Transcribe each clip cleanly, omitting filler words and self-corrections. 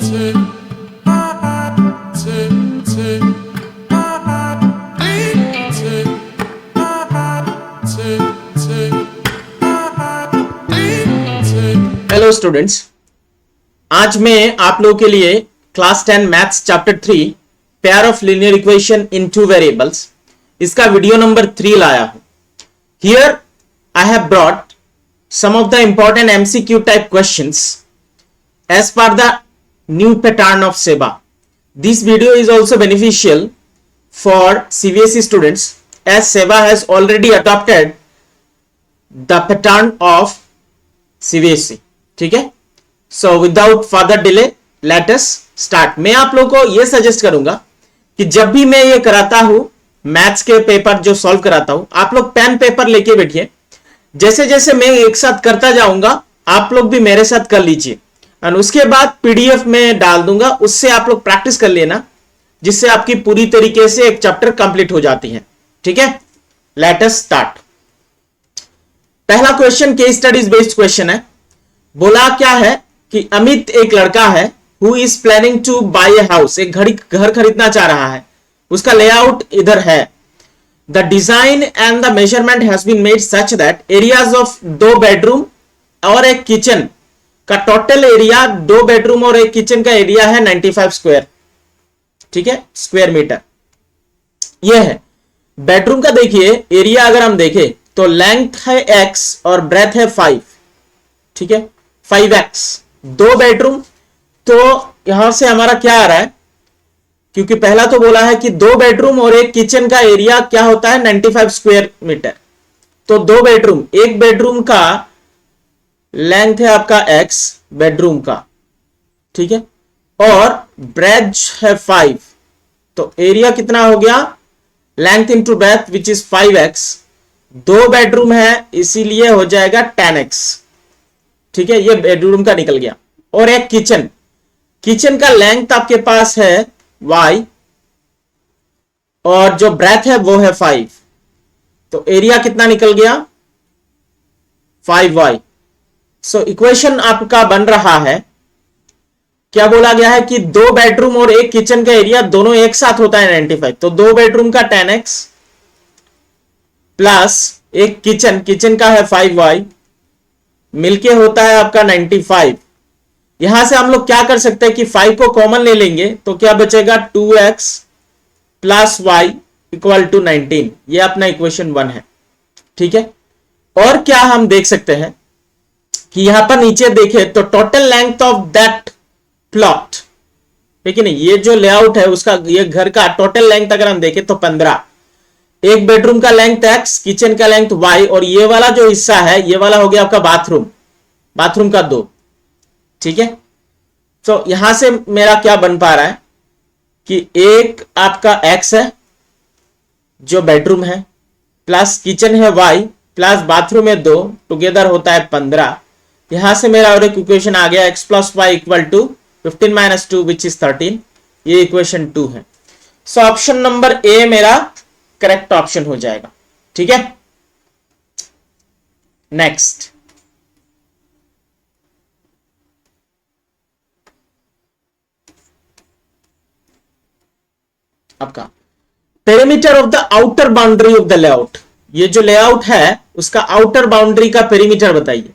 Hello students, आज मैं आप लोगों के लिए class 10 maths chapter 3 pair of linear equation in two variables इसका वीडियो नंबर 3 लाया हूं। Here I have brought some of the important MCQ type questions as per the new pattern of SEBA. This video is also beneficial for CBSE students as SEBA has already adopted the pattern of CBSE। ठीक है, so without further delay late us start. मैं आप लोगों को यह suggest करूंगा कि जब भी मैं ये कराता हूं मैथ्स के पेपर जो सॉल्व कराता हूं, आप लोग पेन पेपर लेके बैठिए। जैसे जैसे मैं एक साथ करता जाऊंगा आप लोग भी मेरे साथ कर लीजिए और उसके बाद PDF में डाल दूंगा, उससे आप लोग प्रैक्टिस कर लेना, जिससे आपकी पूरी तरीके से एक चैप्टर कंप्लीट हो जाती है। ठीक है, लेट अस स्टार्ट। पहला question case studies based question है। बोला क्या है कि अमित एक लड़का है who is planning to buy a house, एक घर खरीदना चाह रहा है। उसका लेआउट इधर है। The design and the measurement has been made such that areas of 2 bedroom और एक किचन का टोटल एरिया, 2 बेडरूम और एक किचन का एरिया है 95 स्क्वायर। ठीक है, स्क्वायर मीटर यह है। बेडरूम का देखिए एरिया, अगर हम देखें तो लेंथ है x और ब्रेथ है 5। ठीक है, 5x, 2 बेडरूम। तो यहां से हमारा क्या आ रहा है, क्योंकि पहला तो बोला है कि 2 बेडरूम और एक किचन का एरिया क्या होता है 95 स्क्वायर मीटर। तो 2 बेडरूम, एक बेडरूम का लेंथ है आपका x बेडरूम का। ठीक है, और ब्रेथ है 5, तो एरिया कितना हो गया, length into breadth which is 5x। 2 bedroom है इसीलिए हो जाएगा 10x। ठीक है, ये बेडरूम का निकल गया। और एक किचन, किचन का लेंथ आपके पास है y और जो ब्रेथ है वो है 5, तो एरिया कितना निकल गया 5y। सो इक्वेशन आपका बन रहा है, क्या बोला गया है कि 2 बेडरूम और एक किचन का एरिया दोनों एक साथ होता है 95। तो 2 बेडरूम का 10x प्लस एक किचन का है 5y मिलके होता है आपका 95। यहां से हम लोग क्या कर सकते हैं कि 5 को कॉमन ले लेंगे तो क्या बचेगा 2x plus y equal to 19। ये अपना इक्वेशन 1 है। ठीक है, और क्या हम देख सकते हैं कि यहां पर नीचे देखें तो total length of that plot, ठीक है नहीं, ये जो लेआउट है उसका, ये घर का टोटल लेंथ अगर हम देखें तो 15। एक बेडरूम का लेंथ x, किचन का लेंथ y, और ये वाला जो हिस्सा है ये वाला हो गया आपका बाथरूम का 2। ठीक है, तो यहां से मेरा क्या बन पा रहा है कि एक आपका x है जो बेडरूम है, प्लस किचन है y, प्लस बाथरूम है 2, टुगेदर होता है 15। यहां से मेरा और एक इक्वेशन आ गया x plus y equal to 15 minus 2 which is 13। ये इक्वेशन 2 है। सो ऑप्शन नंबर ए मेरा करेक्ट ऑप्शन हो जाएगा। ठीक है, नेक्स्ट। आपका perimeter of the outer boundary of the layout, ये जो लेआउट है उसका आउटर बाउंड्री का पेरीमीटर बताइए।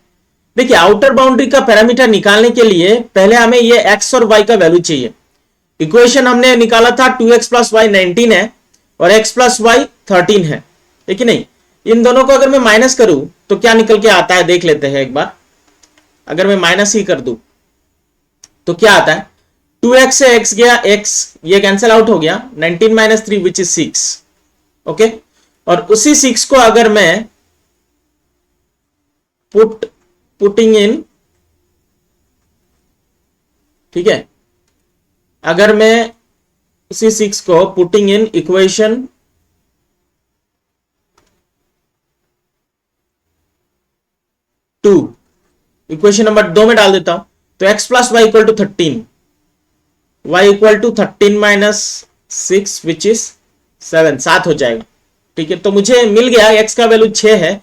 देखिए, आउटर बाउंड्री का पैरामीटर निकालने के लिए पहले हमें ये x और y का वैल्यू चाहिए। इक्वेशन हमने निकाला था 2x प्लस y 19 है और x प्लस y 13 है, ठीक है नहीं। इन दोनों को अगर मैं माइनस करूं तो क्या निकल के आता है देख लेते हैं एक बार। अगर मैं माइनस ही कर दूं तो क्या आता है, 2x से x गया, x ये कैंसिल आउट हो गया, 19 माइनस 3 विच इज 6। ओके, और उसी 6 को अगर मैं पुटिंग इन, ठीक है, अगर मैं उसी 6 को putting in equation 2, equation number 2 में डाल देता हूं तो x plus Y equal to 13, y equal to 13 minus 6 which is 7 हो जाएगा। ठीक है, तो मुझे मिल गया x का वैल्यू 6 है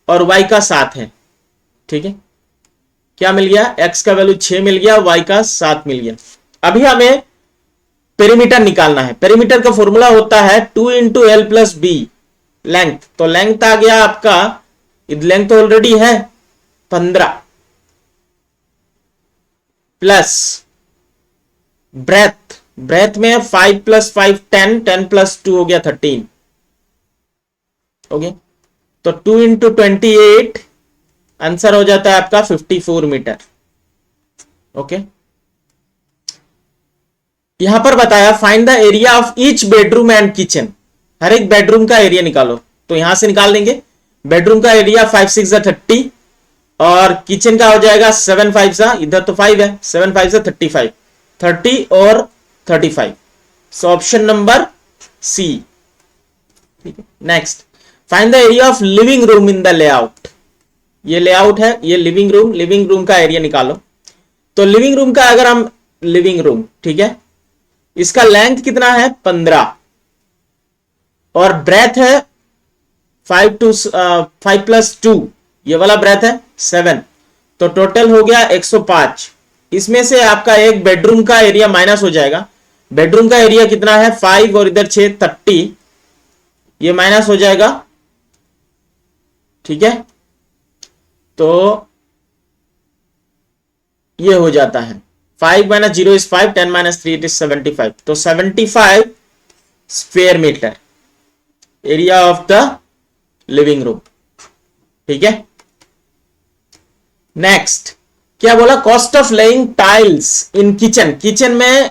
और y का 7 है। ठीक है, क्या मिल गया, x का वैल्यू 6 मिल गया, y का 7 मिल गया। अभी हमें पेरीमीटर निकालना है। पेरीमीटर का फॉर्मूला होता है 2 into L plus B length. तो लेंथ आ गया आपका, लेंथ तो ऑलरेडी है 15 प्लस ब्रेथ, ब्रेथ में 5 प्लस 5 10, 10 प्लस 2 हो गया 13। ओके, तो 2 इंटू 28 आंसर हो जाता है आपका 54 मीटर। ओके, यहां पर बताया find the area of each bedroom and kitchen. हर एक बेडरूम का एरिया निकालो, तो यहां से निकाल देंगे। बेडरूम का एरिया 5 6 30 और किचन का हो जाएगा 7 5 इधर तो 5 है, 7 5 35, 30 और 35। So option number C. ठीक है, next find the area of living room in the layout. ये लेआउट है, ये लिविंग रूम, लिविंग रूम का एरिया निकालो। तो लिविंग रूम का अगर हम लिविंग रूम, ठीक है, इसका लेंथ कितना है 15 और ब्रेथ है 5 प्लस 2, ये वाला ब्रेथ है 7, तो टोटल हो गया 105। इसमें से आपका एक बेडरूम का एरिया माइनस हो जाएगा। बेडरूम का एरिया कितना है 5 और इधर 6 30, ये माइनस हो जाएगा। ठीक है, तो ये हो जाता है 5 minus 0 is 5, 10 minus 3 it is 75। तो 75 square metre area of the living room. ठीक है, नेक्स्ट क्या बोला, cost of laying tiles in kitchen. Kitchen में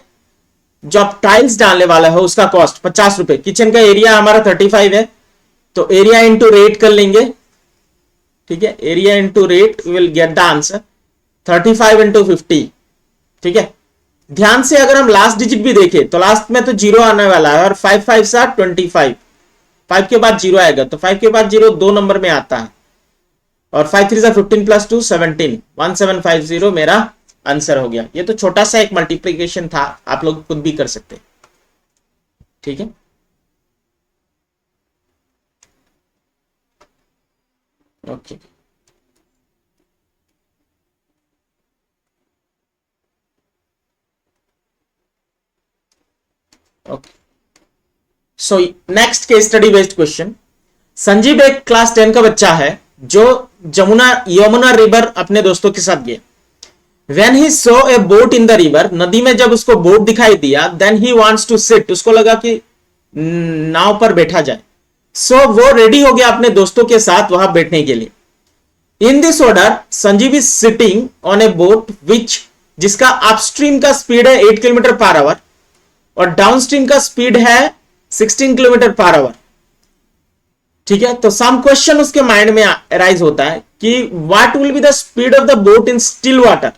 जो आप टाइल्स डालने वाला है उसका कॉस्ट 50 रुपए। किचन का एरिया हमारा 35 है, तो एरिया इंटू रेट कर लेंगे। ठीक है, area into rate we will get the answer 35 into 50। ठीक है, ध्यान से अगर हम लास्ट डिजिट भी देखें तो लास्ट में तो 0 आने वाला है और 5 5 25, 5 के बाद 0 आएगा, तो 5 के बाद 0 2 नंबर में आता है और 5 3 15 प्लस 2 17, 1750 मेरा आंसर हो गया। ये तो छोटा सा एक मल्टीप्लीकेशन था, आप लोग खुद भी कर सकते। ठीक है, okay, okay. So next case study based question. Sanjeev एक क्लास 10 का बच्चा है जो यमुना रिवर अपने दोस्तों के साथ गया। When he saw a boat in the river, नदी में जब उसको बोट दिखाई दिया, then he wants to sit, उसको लगा कि नाव पर बैठा जाए। So वो रेडी हो गया अपने दोस्तों के साथ वहां बैठने के लिए। In this order, Sanjeev is sitting on a boat which, जिसका अपस्ट्रीम का स्पीड है 8 किलोमीटर पर आवर और डाउनस्ट्रीम का स्पीड है 16 किलोमीटर पर आवर। ठीक है, तो सम क्वेश्चन उसके माइंड में अराइज होता है कि what will be the speed of the boat in still water.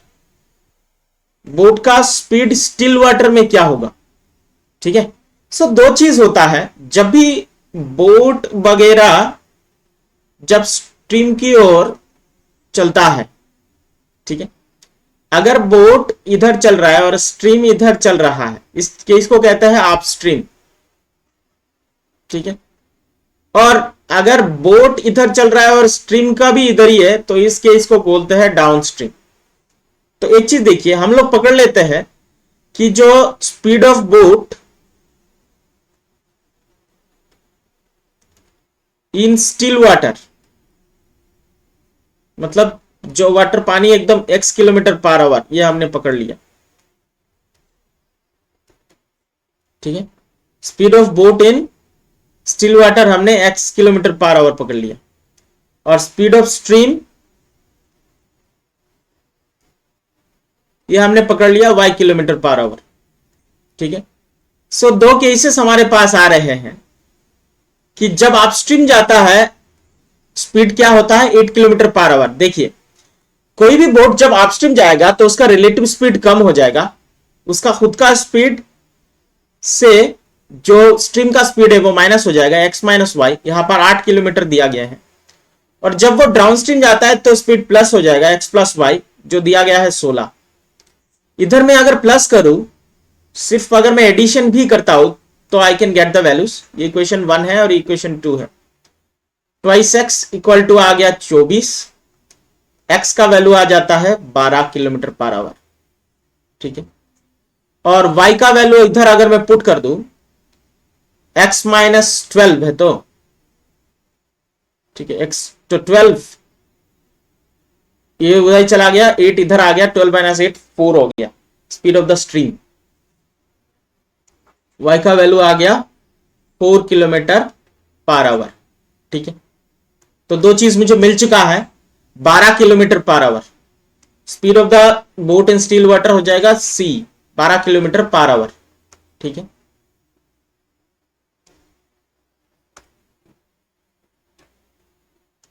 Boat का स्पीड स्टिल वाटर में क्या होगा। ठीक है, सो दो चीज होता है, जब भी बोट वगैरह जब स्ट्रीम की ओर चलता है, ठीक है, अगर बोट इधर चल रहा है और स्ट्रीम इधर चल रहा है, इस केस को कहते हैं अपस्ट्रीम। ठीक है, और अगर बोट इधर चल रहा है और स्ट्रीम का भी इधर ही है, तो इस केस को बोलते हैं डाउनस्ट्रीम। तो एक चीज देखिए, हम लोग पकड़ लेते हैं कि जो speed of boat in still water, मतलब जो वाटर पानी एकदम x किलोमीटर पर आवर, ये हमने पकड़ लिया। ठीक है, speed of boat in still water हमने x किलोमीटर पर आवर पकड़ लिया और स्पीड ऑफ स्ट्रीम ये हमने पकड़ लिया y किलोमीटर पर आवर। ठीक है, सो दो केसेस हमारे पास आ रहे हैं कि जब अपस्ट्रीम जाता है स्पीड क्या होता है 8 किलोमीटर पर आवर। देखिए, कोई भी बोट जब अपस्ट्रीम जाएगा तो उसका रिलेटिव स्पीड कम हो जाएगा, उसका खुद का स्पीड से जो स्ट्रीम का स्पीड है वो माइनस हो जाएगा, x माइनस वाई। यहां पर 8 किलोमीटर दिया गया है, और जब वो डाउन स्ट्रीम जाता है तो स्पीड प्लस हो जाएगा, x प्लस वाई, जो दिया गया है 16। इधर में अगर प्लस करूं, सिर्फ अगर मैं एडिशन भी करता हूं तो I can get the values. ये इक्वेशन 1 है और इक्वेशन 2 है। ट्वाइस एक्स इक्वल टू आ गया 24, x का वैल्यू आ जाता है 12 किलोमीटर पर आवर। ठीक है, और y का वैल्यू इधर अगर मैं पुट कर दूं, x माइनस 12 है तो ठीक है, x तो 12, ये उधर चला गया, 8 इधर आ गया, 12 माइनस 8 4 हो गया speed of the stream. y का वैल्यू आ गया 4 किलोमीटर पर आवर। ठीक है, तो दो चीज मुझे मिल चुका है, 12 kilometre per hour. Speed of the boat in still water हो जाएगा c, 12 किलोमीटर पर आवर। ठीक है,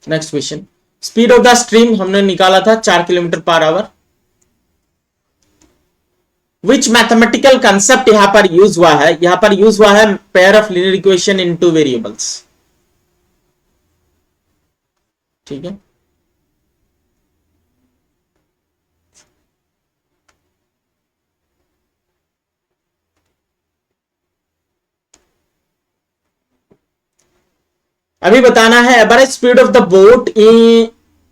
next question, speed of the stream हमने निकाला था 4 किलोमीटर पर आवर। विच मैथमेटिकल कंसेप्ट यहां पर यूज हुआ है, यहां पर यूज हुआ है pair of linear equation in two variables. ठीक है, अभी बताना है average speed of the boat in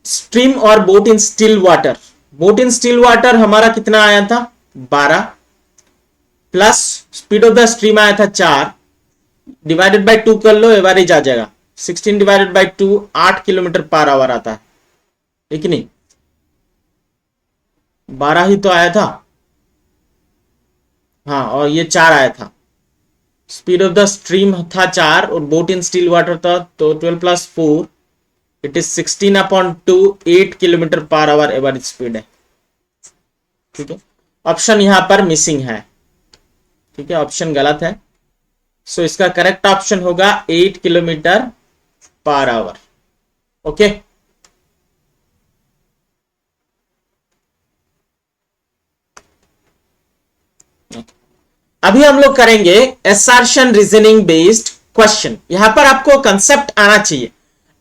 stream और boat in still water. Boat in still water हमारा कितना आया था 12, plus speed of the stream आया था 4, डिवाइडेड बाय 2 कर लो, एवरेज आ जाएगा 16 divided by 2, 8 kilometre per hour आता है। ठीक नहीं, 12 ही तो आया था, हाँ, और ये 4 आया था। स्पीड ऑफ द स्ट्रीम था 4 और बोट इन स्टिल वाटर था, तो 12 plus 4 it is 16/2, 8 kilometre per hour average speed है। ठीक है, ऑप्शन यहां पर मिसिंग है। ठीक है, ऑप्शन गलत है, सो इसका करेक्ट ऑप्शन होगा 8 किलोमीटर पर आवर। ओके, अभी हम लोग करेंगे असर्शन रीजनिंग बेस्ड क्वेश्चन। यहां पर आपको कंसेप्ट आना चाहिए,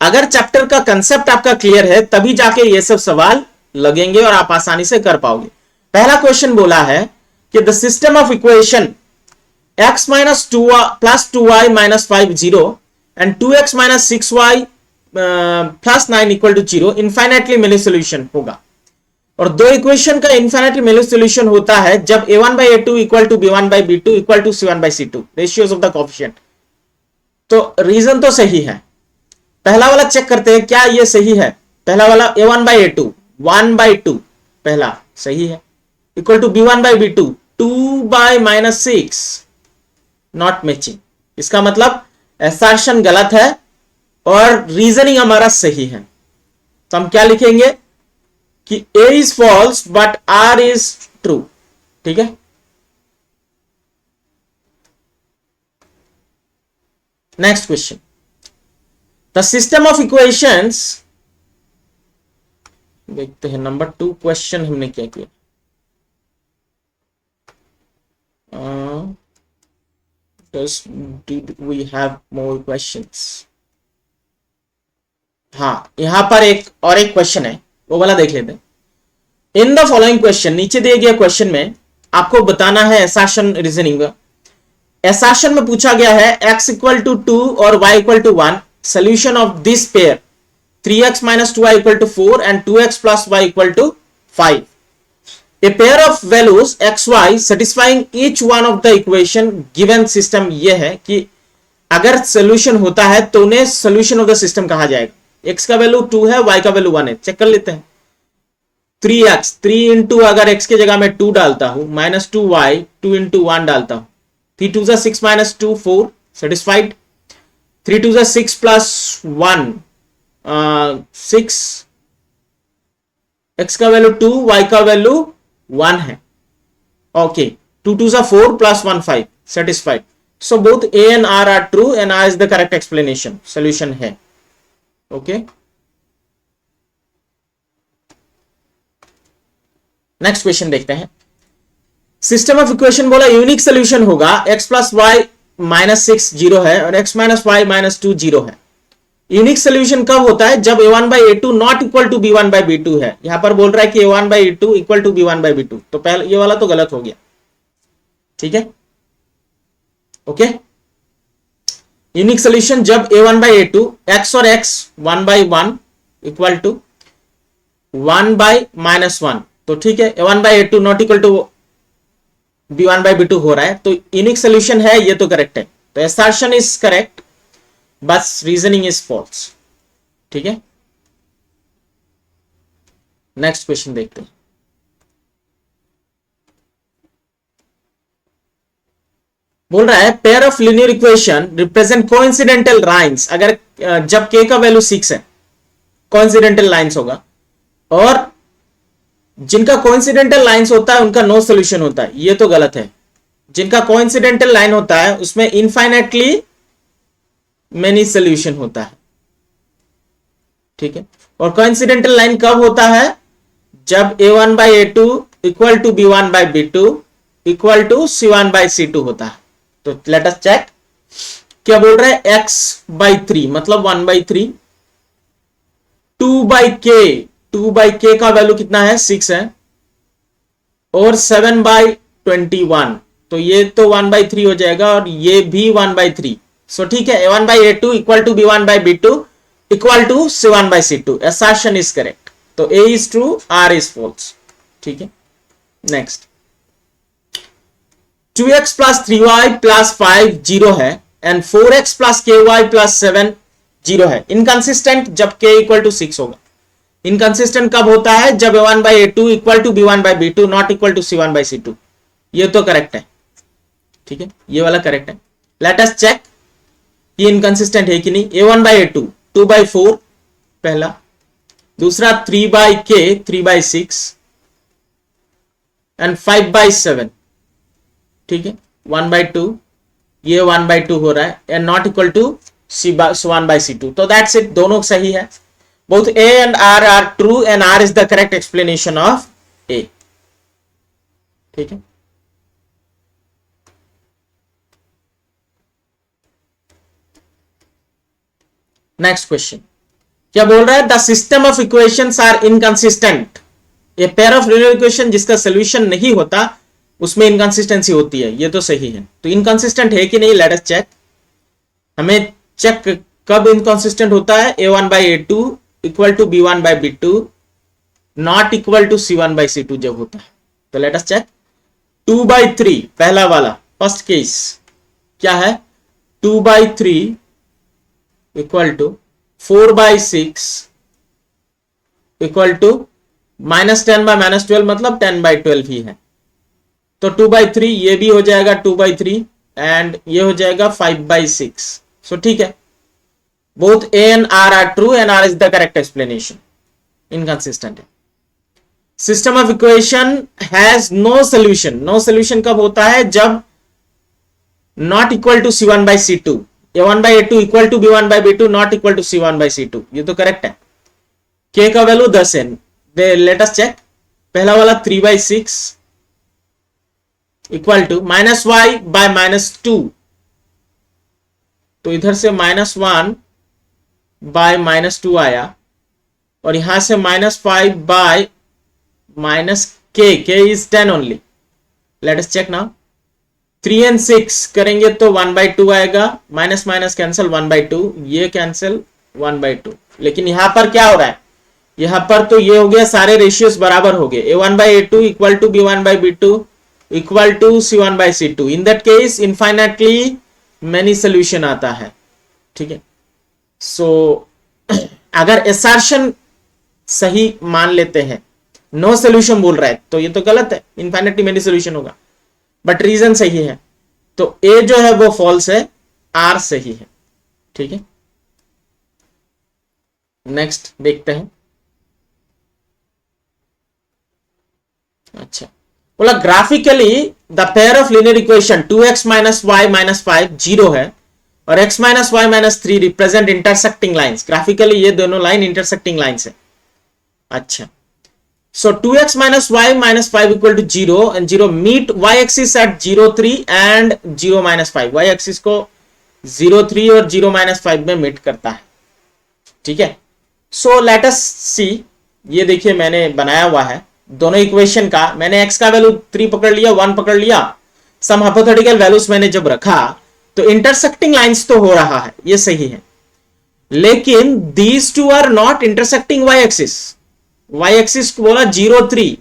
अगर चैप्टर का कंसेप्ट आपका क्लियर है तभी जाके ये सब सवाल लगेंगे और आप आसानी से कर पाओगे। पहला क्वेश्चन बोला है कि the system of equation x minus 2 plus 2y minus 5 0 and 2x minus 6y plus 9 equal to 0 infinitely many solution होगा। और दो इक्वेशन का इनफाइनाइटली मेनी सोल्यूशन होता है जब a1 by a2 equal to b1 by b2 equal to c1 by c2, ratios of the coefficient. तो reason तो सही है, पहला वाला चेक करते हैं क्या ये सही है। पहला वाला a1 by a2 1 by 2 पहला सही है, equal to b1 by b2 2 by minus 6 not matching. इसका मतलब असर्शन गलत है और रीजनिंग हमारा सही है। तो हम क्या लिखेंगे कि a is false but r is true. ठीक है, next question, the system of equations, देखते हैं नंबर 2 क्वेश्चन हमने क्या किया। Did we have more questions? हाँ, यहां पर एक क्वेश्चन है, वो वाला देख लेते हैं। इन द फॉलोइंग क्वेश्चन, नीचे दिए गए क्वेश्चन में आपको बताना है असर्शन रीजनिंग। असर्शन में पूछा गया है x इक्वल टू 2 और y equal to 1, solution of this pair 3x minus 2y equal to 4 and 2x plus y equal to 5। A pair of values x y satisfying each one of the equation given system ये है कि अगर solution होता है तो उन्हें solution of the system कहा जाएगा। x का वैल्यू 2 है, y का वैल्यू 1 है, चेक कर लेते हैं। 3x 3 इंटू अगर x के जगह में 2 डालता हूं, माइनस 2y 2 इंटू 1 डालता हूं, 3 2 6 माइनस 2 4 सेटिस्फाइड। 3 2 6 प्लस 1 6, x का वैल्यू 2 y का वैल्यू 1 है। Okay, 2 2 4 plus 1 5 satisfied. So both a and r are true and r is the correct explanation, solution है। ओके, नेक्स्ट क्वेश्चन देखते हैं। सिस्टम ऑफ इक्वेशन बोला unique solution होगा x plus y minus 6 0 है और x minus Y minus 2 0 है। Unique solution कब होता है जब a1 by a2 not equal to b1 by b2 है। यहां पर बोल रहा है कि a1 by a2 equal to b1 by b2, तो पहले ये वाला तो गलत हो गया। ठीक है, ओके, यूनिक सोल्यूशन जब a1 by a2 x और x 1 by 1 equal to 1 by minus 1, तो ठीक है, a1 by a2 not equal to b1/b2 हो रहा है, तो यूनिक सोल्यूशन है, ये तो करेक्ट है, तो assertion इज करेक्ट, बस रीजनिंग इज फॉल्स। ठीक है, नेक्स्ट क्वेश्चन देखते हैं। बोल रहा है pair of linear equation represent coincidental lines, अगर जब k का वैल्यू 6 है, कोइंसिडेंटल लाइंस होगा, और जिनका कोइंसिडेंटल लाइंस होता है उनका नो सोल्यूशन होता है, ये तो गलत है। जिनका कोइंसिडेंटल लाइन होता है उसमें इनफाइनाइटली मेनी सोल्यूशन होता है। ठीक है, और कोइंसिडेंटल लाइन कब होता है? जब a1/a2 equal to b1/b2 equal to c1/c2 होता है। तो लेट अस चेक, क्या बोल रहा है, x/3 मतलब 1/3, 2/k का वैल्यू कितना है, 6 है, और 7/21, तो ये तो 1/3 हो जाएगा और ये भी 1/3। सो ठीक है, a1/a2 equal to b1/b2 equal to c1/c2, assertion is correct, तो a is true, r is false. ठीक है, next 2x plus 3y plus 5 0 है, and 4x plus ky plus 7 0 है। इनकंसिस्टेंट जब k इक्वल टू 6 होगा। इनकंसिस्टेंट कब होता है? जब a1/a2 equal to b1/b2 not equal to c1/c2। ये तो करेक्ट है। ठीक है, ये वाला करेक्ट है। लेट अस चेक ये इनकंसिस्टेंट है कि नहीं। a1/a2 2/4 पहला, दूसरा 3/k 3/6 एंड 5/7। ठीक है, 1/2, ये 1/2 हो रहा है, and not equal to c1/c2। तो दैट्स इट, दोनों सही है। Both a and r are true and r is the correct explanation of a। ठीक है, नेक्स्ट क्वेश्चन क्या बोल रहा है? The system of equations are inconsistent. A pair of linear equation जिसका सोल्यूशन नहीं होता उसमें इनकंसिस्टेंसी होती है, ये तो सही है। तो इनकंसिस्टेंट है कि नहीं, लेट अस चेक। हमें चेक कब इनकंसिस्टेंट होता है? a1/a2 equal to b1/b2 not equal to c1/c2 जब होता है। तो लेट अस चेक। 2/3 पहला वाला फर्स्ट केस क्या है? 2/3 इक्वल टू 4/6 इक्वल टू -10/-12 मतलब 10/12 ही है। तो 2/3 ये भी हो जाएगा 2/3 एंड ये हो जाएगा 5/6। सो ठीक है, both a and r are true and r is the correct explanation. Inconsistent है। System of equation has no solution. No solution कब होता है? जब not equal to c1/c2, a1/a2 equal to b1/b2 not equal to c1/c2। ये तो correct है। k का value 10 है। Let us check. पहला वाला 3/6 इक्वल टू -y/-2, तो इधर से -1/-2 आया, और यहां से -5/-k, k is 10 only. Let us check now. 3 and 6 करेंगे तो 1/2 आएगा, माइनस माइनस कैंसिल 1/2, ये कैंसिल 1/2। लेकिन यहां पर क्या हो रहा है? यहां पर तो ये हो गया, सारे रेशियोज बराबर हो गए। a1/a2 equal to b1/b2 equal to c1/c2। In that case infinitely many solution आता है। ठीक है, सो अगर assertion सही मान लेते हैं, नो सोल्यूशन बोल रहा है, तो ये तो गलत है, इनफाइनाइटली मेनी सोल्यूशन होगा। बट रीजन सही है, तो ए जो है वो फॉल्स है, आर सही है। ठीक है, नेक्स्ट देखते हैं। अच्छा, बोला graphically the pair of linear equation 2x - y - 5 0 है, और x - y - 3 represent intersecting lines. Graphically ये दोनों लाइन इंटरसेक्टिंग लाइंस है। अच्छा, so 2x minus y minus 5 equal to 0 and 0 meet y axis at 0 3 and 0 minus 5। y axis को 0 3 और 0 minus 5 में meet करता है। ठीक है, so let us see। ये देखिए मैंने बनाया हुआ है दोनों इक्वेशन का। मैंने x का वैल्यू 3 पकड़ लिया, 1 पकड़ लिया, सम हाइपोथेटिकल वैल्यूज मैंने जब रखा तो इंटरसेक्टिंग लाइंस तो हो रहा है, ये सही है। लेकिन these two are not intersecting y axis। y axis को बोला 0 3,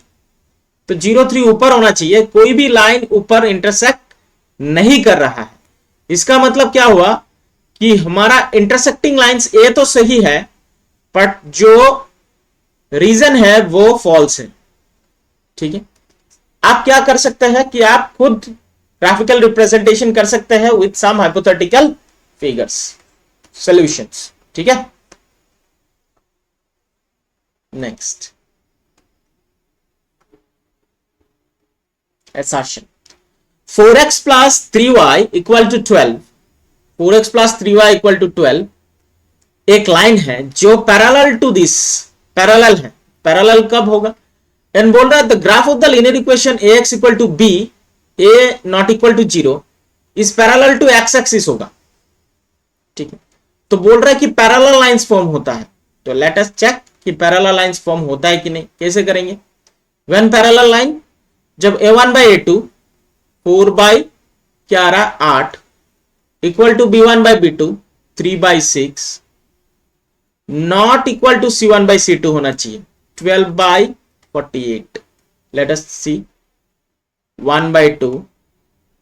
तो 0 3 ऊपर होना चाहिए, कोई भी लाइन ऊपर इंटरसेक्ट नहीं कर रहा है। इसका मतलब क्या हुआ कि हमारा इंटरसेक्टिंग लाइंस ए तो सही है, बट जो रीजन है वो फॉल्स है। ठीक है, आप क्या कर सकते हैं कि आप खुद ग्राफिकल रिप्रेजेंटेशन कर सकते हैं with some hypothetical figures, solutions. ठीक है, next assertion 4x plus 3y equal to 12, 4x plus 3y equal to 12 एक लाइन है जो पैरेलल टू दिस, पैरेलल है। पैरेलल कब होगा? एंड बोल रहा है the graph of the linear equation ax equal to b a not equal to 0 is parallel to x axis होगा। ठीक है, तो बोल रहा है कि पैरेलल लाइंस फॉर्म होता है। तो लेट अस चेक कि पैरेलल लाइंस फॉर्म होता है कि नहीं। कैसे करेंगे? व्हेन पैरेलल लाइन, जब a1 बाई a2 4 बाई क्या आ रहा 8 equal to b1 by b2 3 by 6 not equal to c1 by c2 होना चाहिए 12 by 48। Let us see 1 by 2,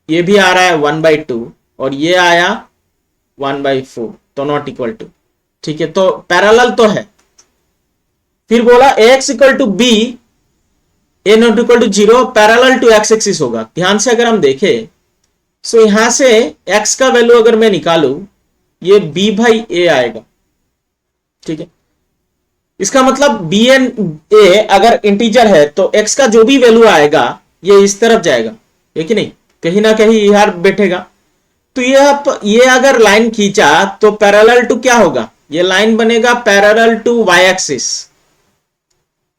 ये भी आ रहा है 1 बाई 2 और ये आया 1 बाई 4, तो नॉट इक्वल टू। ठीक है, तो पैरेलल तो है। फिर बोला ax equal to b a not equal to 0 parallel to x axis होगा। ध्यान से अगर हम देखें सो यहां से x का वैल्यू अगर मैं निकालू ये b भाई a आएगा। ठीक है, इसका मतलब b एंड a अगर इंटीजर है तो x का जो भी वैल्यू आएगा ये इस तरफ जाएगा, है कि नहीं? कहीं ना कहीं यहां बैठेगा। तो ये अगर लाइन खींचा तो पैरेलल टू क्या होगा? ये लाइन बनेगा पैरेलल टू y एक्सिस।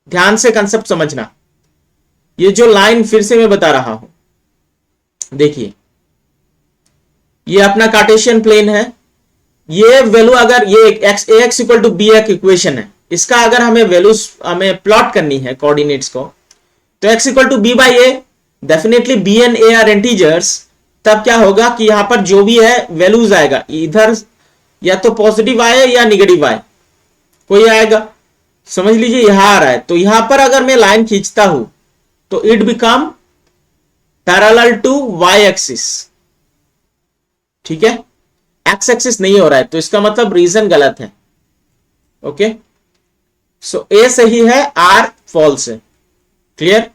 ध्यान से कंसेप्ट समझना। ये जो लाइन फिर से मैं बता रहा हूं, देखिए ये अपना कार्टेशियन प्लेन है। ये वैल्यू अगर ये ax इक्वल टू b एक इक्वेशन है, इसका अगर हमें वैल्यूज हमें प्लॉट करनी है कोऑर्डिनेट्स को, तो x equal to b by a, definitely b and a are integers. तब क्या होगा कि यहां पर जो भी है वैल्यूज आएगा, इधर या तो पॉजिटिव आए या निगेटिव आए, कोई आएगा। समझ लीजिए यहां आ रहा है, तो यहां पर अगर मैं लाइन खींचता हूं तो it become parallel to y axis. ठीक है, x एक्सिस नहीं हो रहा है, तो इसका मतलब रीजन गलत है। ओके, सो a सही है, r फॉल्स है। क्लियर?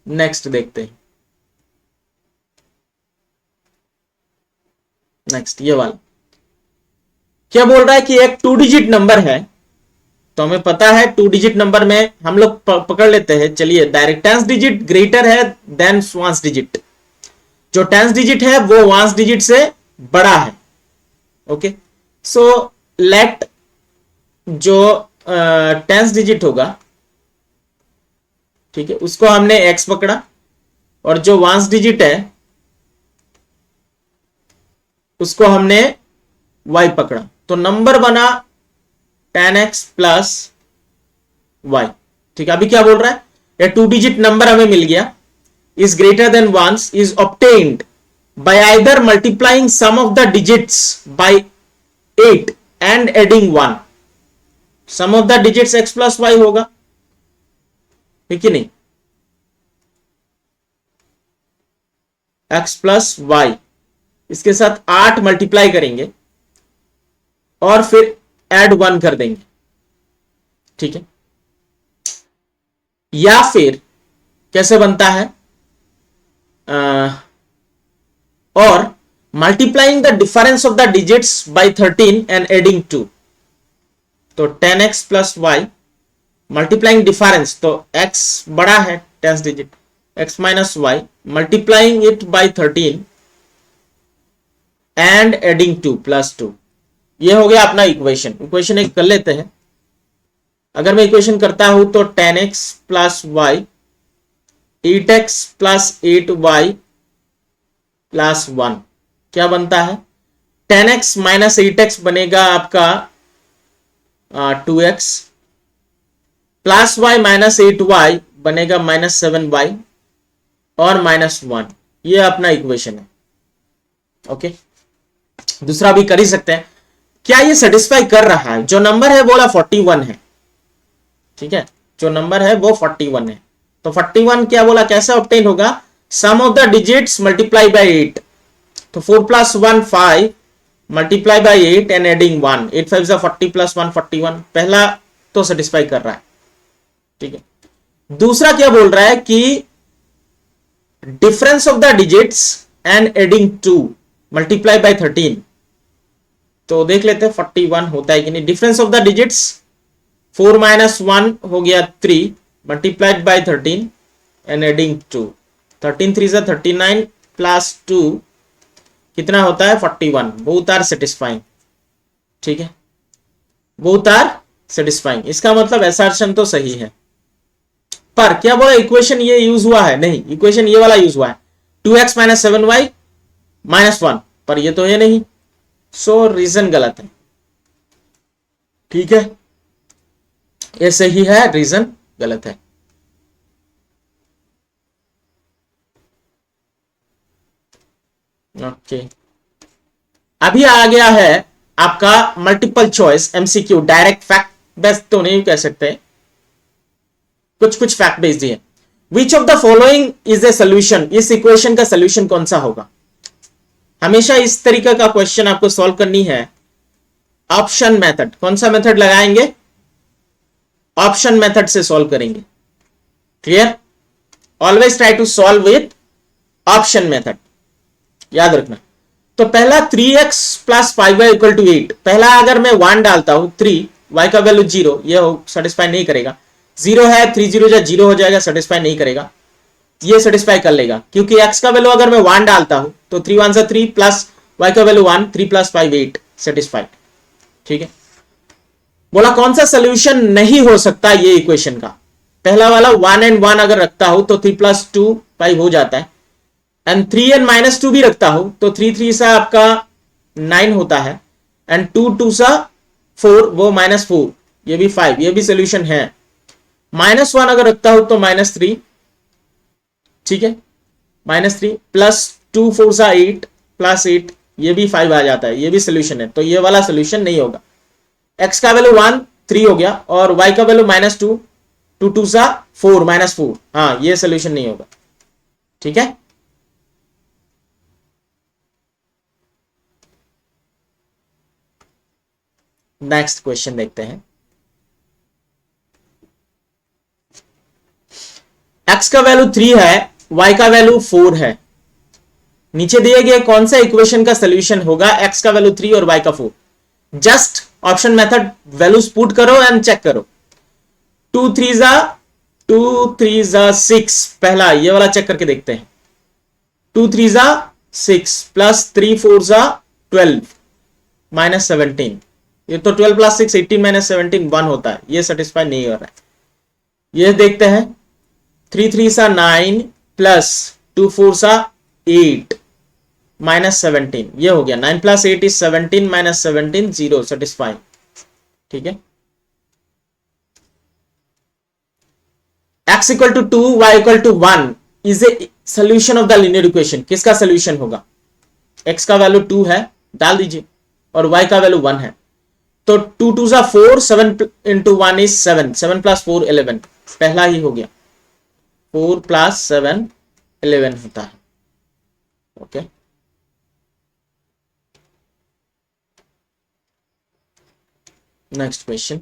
नेक्स्ट देखते हैं। नेक्स्ट ये वाला क्या बोल रहा है कि एक 2 डिजिट नंबर है। तो हमें पता है 2 डिजिट नंबर में हम लोग पकड़ लेते हैं। चलिए, डायरेक्ट 10 डिजिट ग्रेटर है देन 1 डिजिट। जो 10 डिजिट है वो 1 डिजिट से बड़ा है। ओके, सो लेट जो 10 डिजिट होगा, ठीक है, उसको हमने x पकड़ा और जो 1 डिजिट है उसको हमने y पकड़ा। तो नंबर बना 10x प्लस y। ठीक है, अभी क्या बोल रहा है? ये 2 डिजिट नंबर हमें मिल गया, is greater than 1 is obtained by either multiplying sum of the digits by 8 and adding 1। sum of the digits x plus y होगा, है कि नहीं? x plus y, इसके साथ 8 मल्टीप्लाई करेंगे और फिर ऐड 1 कर देंगे। ठीक है, या फिर कैसे बनता है? और multiplying the difference of the digits by 13 and adding 2। तो 10x plus y multiplying difference, तो x बड़ा है 10 digit, x minus y multiplying it by 13 and adding 2 plus 2। ये हो गया अपना इक्वेशन। इक्वेशन एक कर लेते हैं। अगर मैं इक्वेशन करता हूं तो 10x plus Y 8x plus 8y plus 1 क्या बनता है? 10x माइनस 8x बनेगा आपका 2x plus y minus 8y बनेगा माइनस 7y और माइनस 1। ये अपना इक्वेशन है। ओके, दूसरा भी कर ही सकते हैं। क्या ये सेटिस्फाई कर रहा है? जो नंबर है बोला 41 है। ठीक है, जो नंबर है वो 41 है। तो 41 क्या बोला, कैसे ऑब्टेन होगा, sum of the digits multiply by 8, तो 4 + 1 5 मल्टीप्लाई बाय 8 एंड एडिंग 1, 8 5 जा 40 + 1 41, पहला तो सेटिस्फाई कर रहा है, ठीक है। दूसरा क्या बोल रहा है कि difference of the digits and adding 2 multiply by 13, तो देख लेते हैं 41 होता है कि नहीं। डिफरेंस ऑफ द डिजिट्स 4 - 1 हो गया 3 मल्टीप्लाइड बाय 13 एंड एडिंग 2, 13 3 जा 39 प्लस 2 कितना होता है 41, बोथ आर सेटिस्फाइंग, ठीक है, बोथ आर सेटिस्फाइंग। इसका मतलब असर्शन तो सही है, पर क्या बोला इक्वेशन ये यूज हुआ है, नहीं, इक्वेशन ये वाला यूज हुआ है 2x - 7y - 1, पर ये तो ये नहीं, सो रीजन गलत है, ठीक है, ये सही है, रीजन गलत है। ओके, अभी आ गया है आपका multiple choice MCQ, direct fact based तो नहीं कह सकते, कुछ कुछ फैक्ट बेस्ड दिए। Which of the following is a solution, इस इक्वेशन का सोल्यूशन कौन सा होगा। हमेशा इस तरीके का क्वेश्चन आपको सॉल्व करनी है ऑप्शन मेथड। कौन सा मेथड लगाएंगे, ऑप्शन मेथड से सॉल्व करेंगे, clear, always try to solve with option method, याद रखना। तो पहला 3x + 5y = 8, पहला अगर मैं 1 डालता हूं 3, y का वैल्यू 0, ये सेटिस्फाई नहीं करेगा, 0 है 3 0 जा 0 हो जाएगा, सेटिस्फाई नहीं करेगा, ये सेटिस्फाई कर लेगा, क्योंकि x का वैल्यू अगर मैं 1 डालता हूं तो 3 1 जा 3 प्लस y का वैल्यू 1, 3 + 5 8, सेटिस्फाइड, ठीक है। बोला कौन सा सोल्यूशन नहीं हो सकता ये इक्वेशन का, पहला वाला 1 and 1 अगर रखता हूं तो 3 + 2 5 हो जाता है, एंड 3 and -2 भी रखता हूं तो 3 3 सा आपका 9 होता है, एंड 2 2 सा 4, वो -4, ये भी 5, ये भी सोल्यूशन है। -1 अगर रखता हूं तो -3, ठीक है, -3 प्लस 2 4 सा 8 प्लस 8, ये भी 5 आ जाता है, ये भी सोल्यूशन है, तो ये वाला सोल्यूशन नहीं होगा। x का वैल्यू 1 3 हो गया, और y का वैल्यू -2 2 2 सा 4 -4, हाँ, ये सोल्यूशन नहीं होगा, ठीक है। नेक्स्ट क्वेश्चन देखते हैं। x का वैल्यू 3 है, y का वैल्यू 4 है, नीचे दिए गए कौन सा इक्वेशन का सोल्यूशन होगा, x का वैल्यू 3 और y का 4। Just option method values put करो एंड चेक करो। 2 3 जा 6, पहला ये वाला चेक करके देखते हैं। 2 3 जा 6 प्लस 3 4 जा 12 -17, ये तो 12 + 6 18 - 17 1 होता है, ये सेटिस्फाई नहीं हो रहा है। ये देखते हैं 3 3 सा 9 प्लस 2 4 सा 8 -17, ये हो गया 9 + 8 = 17 - 17 0, सेटिस्फाई, ठीक है। x = 2 y = 1 is a solution of the linear equation, किसका सोल्यूशन होगा, x का वैल्यू 2 है, डाल दीजिए, और y का वैल्यू 1 है, तो 2 2 सा 4, 7 × 1 = 7, 7 + 4 11, पहला ही हो गया, 4 + 7 11 होता है, ओके। नेक्स्ट क्वेश्चन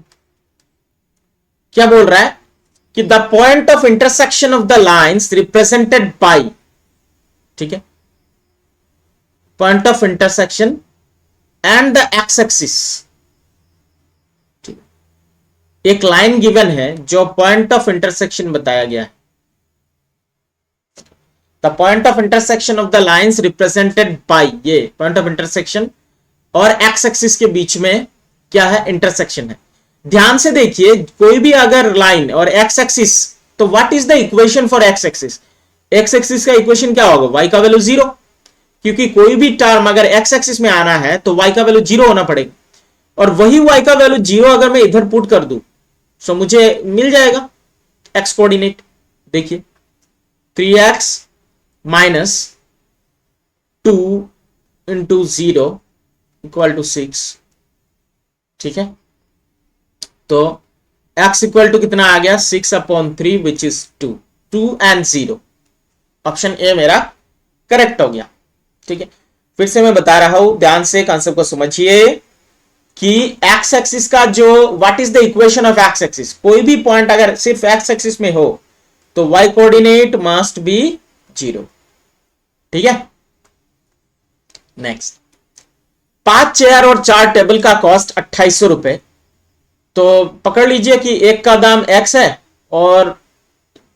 क्या बोल रहा है कि the point of intersection of the lines represented by, ठीक है, point of intersection and the x axis, एक लाइन गिवन है जो पॉइंट ऑफ इंटरसेक्शन बताया गया है। The point of intersection of the lines represented by, ये पॉइंट ऑफ इंटरसेक्शन और एक्स एक्सिस के बीच में क्या है, इंटरसेक्शन है। ध्यान से देखिए, कोई भी अगर लाइन और एक्स एक्सिस, तो what is the equation for x axis, x axis का इक्वेशन क्या होगा, वाई का वैल्यू 0, क्योंकि कोई भी टर्म अगर एक्स एक्सिस में आना है तो वाई का वैल्यू 0 होना पड़ेगा, और वही वाई का वैल्यू 0 अगर मैं इधर पुट कर दूं तो मुझे मिल जाएगा एक्स कोऑर्डिनेट, देखिए 3x - 2 × 0 = 6, ठीक है। तो x = कितना आ गया, 6/3 which is 2, 2 and 0। Option A मेरा करेक्ट हो गया। ठीक है, फिर से मैं बता रहा हूं, ध्यान से कॉन्सेप्ट को समझिए कि एक्स एक्सिस का जो what is the equation of x axis, कोई भी पॉइंट अगर सिर्फ एक्स एक्सिस में हो तो वाई कोऑर्डिनेट मस्ट बी 0। ठीक है, नेक्स्ट, 5 चेयर और 4 टेबल का कॉस्ट 2800 रुपए। तो पकड़ लीजिए कि एक का दाम x है और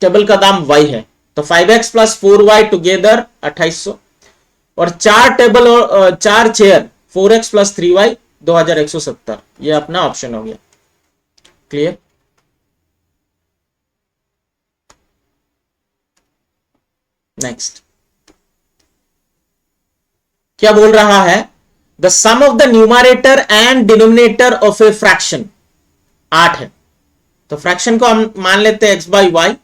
टेबल का दाम y है, तो 5x प्लस 4y टुगेदर 2800, और 4 टेबल और 4 चेयर 4x प्लस 3y 2170। ये अपना ऑप्शन हो गया। क्लियर? नेक्स्ट, क्या बोल रहा है? The sum of the numerator and denominator of a fraction 8 है, तो फ्रैक्शन को हम मान लेते हैं x बाई वाई,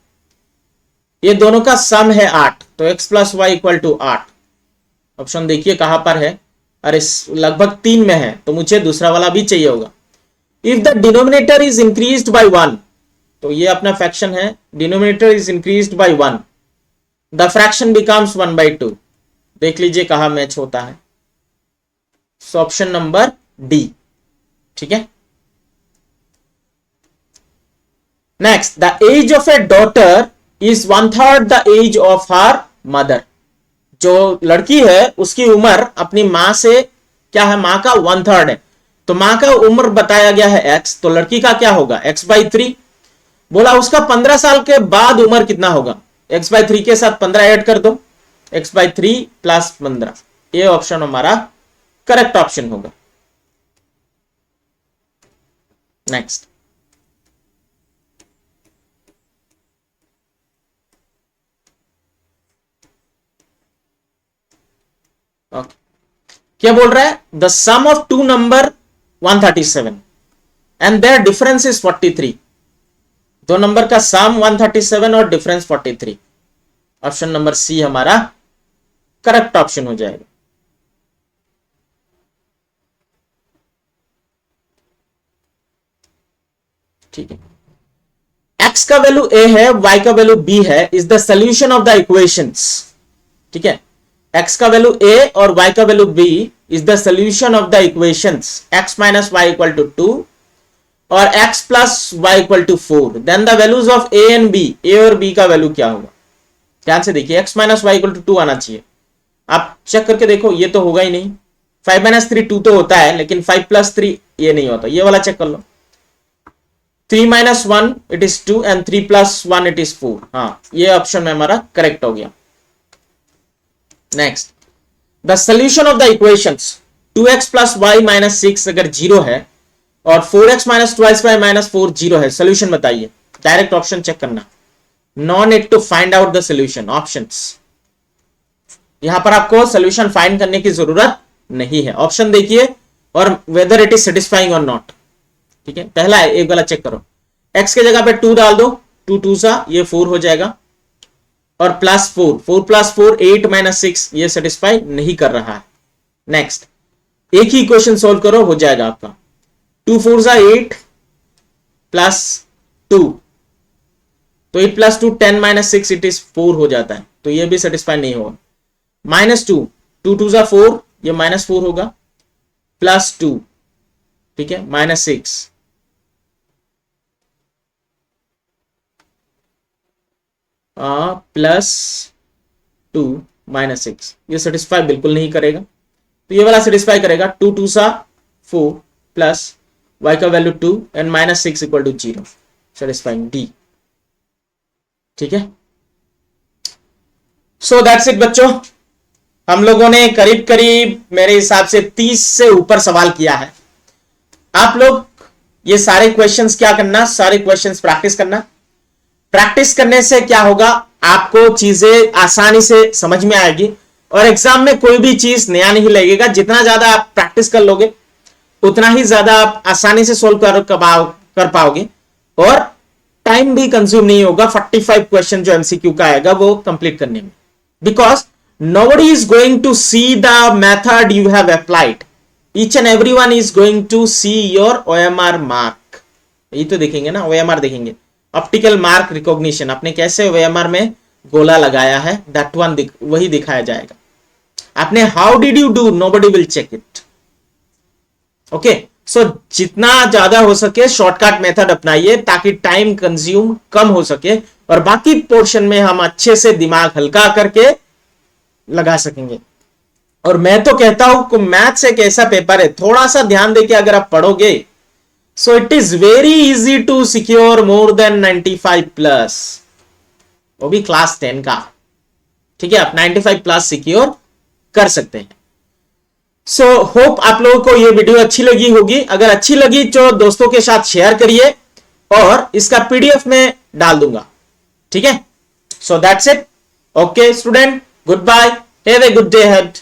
ये दोनों का सम है 8, तो x plus Y equal to 8। Option देखिए कहां पर है, अरे लगभग 3 में है, तो मुझे दूसरा वाला भी चाहिए होगा। If the denominator is increased by 1, तो ये अपना फ्रैक्शन है, denominator is increased by 1, the fraction becomes 1/2। देख लीजिए कहां मैच होता है, ऑप्शन नंबर डी। ठीक है, next, the age of a daughter is 1/3 the age of her mother. जो लड़की है उसकी उम्र अपनी मां से क्या है, मां का 1/3 है, तो मां का उम्र बताया गया है x, तो लड़की का क्या होगा x/3। बोला उसका 15 साल के बाद उम्र कितना होगा, x/3 के साथ 15 ऐड कर दो, x/3 प्लस 15। ये ऑप्शन हमारा करेक्ट ऑप्शन होगा। नेक्स्ट, ओके, क्या बोल रहा है? The sum of two number 137 and their difference is 43। दो नंबर का सम 137 और डिफरेंस 43। ऑप्शन नंबर सी हमारा करेक्ट ऑप्शन हो जाएगा। ठीक है, x का वैल्यू a है, y का वैल्यू b है, is the solution of the equations. ठीक है, x का वैल्यू a और y का value b is the solution of the equations x minus y equal to 2 और x plus y equal to 4। Then the values of a and b, a और b का value क्या होगा? ध्यान से देखिए, x minus y equal to 2 आना चाहिए। आप चेक करके देखो, ये तो होगा ही नहीं। 5 माइनस 3 2 तो होता है, लेकिन 5 प्लस 3 ये नहीं होता। ये वाला चेक कर लो, 3 minus 1 it is 2 and 3 plus 1 it is 4। हाँ, ये ऑप्शन में हमारा करेक्ट हो गया। Next, the solution of the equations 2x plus y minus 6 अगर 0 है और 4x minus twice Y minus 4 0 है, सोल्यूशन बताइए। डायरेक्ट ऑप्शन चेक करना, no need to find out the solution. Options, यहां पर आपको सोल्यूशन फाइंड करने की जरूरत नहीं है। ऑप्शन देखिए और वेदर इट इज सेटिस्फाइंग और नॉट। ठीक है, पहला है, एक वाला चेक करो, x के जगह पे 2 डाल दो, 2 2 सा ये 4 हो जाएगा, और प्लस 4, 4 प्लस 4 8 माइनस 6 ये सेटिस्फाई नहीं कर रहा है। नेक्स्ट, एक ही इक्वेशन सोल्व करो, हो जाएगा आपका 2 4 सा 8 प्लस 2, तो 8 प्लस 2 10 माइनस 6 इट इज 4 हो जाता है, तो ये भी सेटिस्फाई नहीं होगा। माइनस 2, 2 2 सा 4, ये माइनस 4 होगा, प्लस 2, ठीक है, माइनस 6, प्लस 2 माइनस 6, ये सेटिस्फाई बिल्कुल नहीं करेगा, तो ये वाला सेटिस्फाई करेगा। 2 2 सा 4 प्लस y का value 2 and minus 6 equal to 0, satisfying D. ठीक है, सो दैट्स इट बच्चों। हम लोगों ने करीब करीब मेरे हिसाब से 30 से ऊपर सवाल किया है। आप लोग ये सारे क्वेश्चंस क्या करना, सारे क्वेश्चंस प्रैक्टिस करना। प्रैक्टिस करने से क्या होगा, आपको चीजें आसानी से समझ में आएगी और एग्जाम में कोई भी चीज नया नहीं लगेगा। जितना ज्यादा आप प्रैक्टिस कर लोगे उतना ही ज्यादा आप आसानी से सोल्व कर पाओगे और टाइम भी कंज्यूम नहीं होगा 45 क्वेश्चन जो एमसीक्यू का आएगा वो कंप्लीट करने में, because nobody is going to see the method you have applied. Each and everyone is going to see your OMR mark. ये तो देखेंगे ना, OMR देखेंगे, ऑप्टिकल मार्क रिकॉग्निशन, आपने कैसे ओएमआर में गोला लगाया है, दैट वन वही दिखाया जाएगा। आपने how did you do, nobody will check it. Okay, so जितना ज्यादा हो सके शॉर्टकट मेथड अपनाइए ताकि टाइम कंज्यूम कम हो सके और बाकी पोर्शन में हम अच्छे से दिमाग हल्का करके लगा सकेंगे। और मैं तो कहता हूं कि मैथ्स एक ऐसा पेपर है, थोड़ा सा ध्यान देके अगर आप पढ़ोगे, so it is very easy to secure more than 95 plus, वो भी क्लास 10 का। ठीक है, आप 95 प्लस सिक्योर कर सकते हैं। सो होप आप लोगों को ये वीडियो अच्छी लगी होगी। अगर अच्छी लगी तो दोस्तों के साथ शेयर करिए और इसका पीडीएफ में डाल दूंगा। ठीक है, so that's it. Okay student, good bye, have a good day ahead.